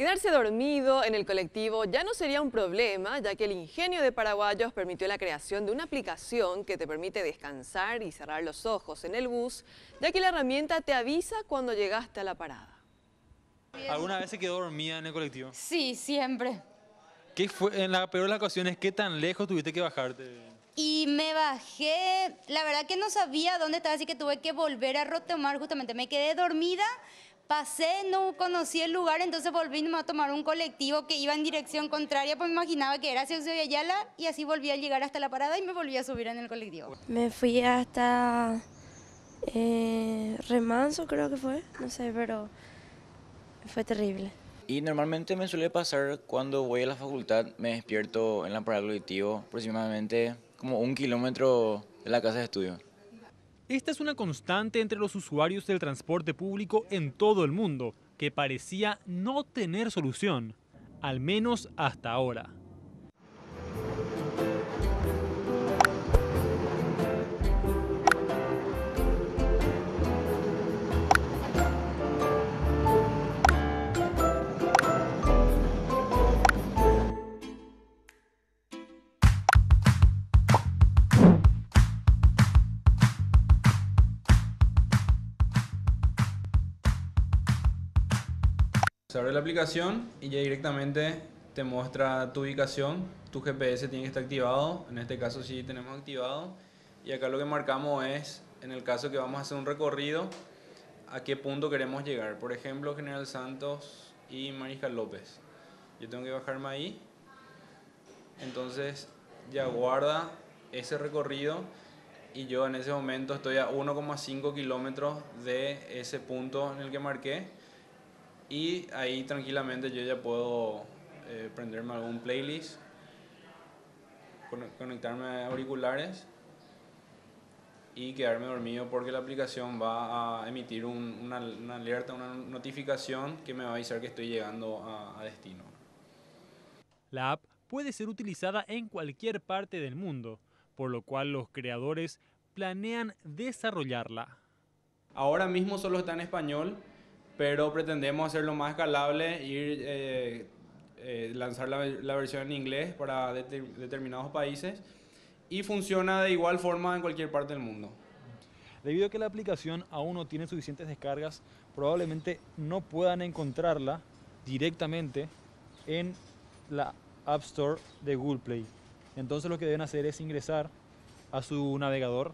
Quedarse dormido en el colectivo ya no sería un problema, ya que el ingenio de paraguayos permitió la creación de una aplicación que te permite descansar y cerrar los ojos en el bus, ya que la herramienta te avisa cuando llegaste a la parada. ¿Alguna vez se quedó dormida en el colectivo? Sí, siempre. ¿Qué fue en la peor de las ocasiones? ¿Qué tan lejos tuviste que bajarte? Y me bajé, la verdad que no sabía dónde estaba, así que tuve que volver a retomar justamente. Me quedé dormida, pasé, no conocí el lugar, entonces volví a tomar un colectivo que iba en dirección contraria, pues me imaginaba que era hacia Eusebio Ayala y así volví a llegar hasta la parada y me volví a subir en el colectivo. Me fui hasta Remanso, creo que fue, no sé, pero fue terrible. Y normalmente me suele pasar cuando voy a la facultad, me despierto en la parada del colectivo, aproximadamente como 1 kilómetro de la casa de estudio. Esta es una constante entre los usuarios del transporte público en todo el mundo, que parecía no tener solución, al menos hasta ahora. Se abre la aplicación y ya directamente te muestra tu ubicación, tu GPS tiene que estar activado, en este caso sí tenemos activado, y acá lo que marcamos es, en el caso que vamos a hacer un recorrido, a qué punto queremos llegar. Por ejemplo, General Santos y Mariscal López. Yo tengo que bajarme ahí, entonces ya guarda ese recorrido y yo en ese momento estoy a 1,5 kilómetros de ese punto en el que marqué. Y ahí tranquilamente yo ya puedo prenderme algún playlist, conectarme a auriculares y quedarme dormido porque la aplicación va a emitir una alerta, una notificación que me va a avisar que estoy llegando a destino. La app puede ser utilizada en cualquier parte del mundo, por lo cual los creadores planean desarrollarla. Ahora mismo solo está en español, pero pretendemos hacerlo más escalable, lanzar la versión en inglés para determinados países y funciona de igual forma en cualquier parte del mundo. Debido a que la aplicación aún no tiene suficientes descargas, probablemente no puedan encontrarla directamente en la App Store de Google Play. Entonces lo que deben hacer es ingresar a su navegador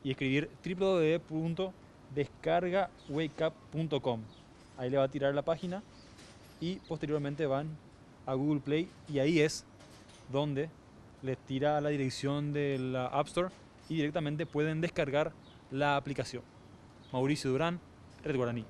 y escribir www.descargawakeup.com. Ahí le va a tirar la página y posteriormente van a Google Play y ahí es donde les tira la dirección de la App Store y directamente pueden descargar la aplicación. Mauricio Durán, Red Guaraní.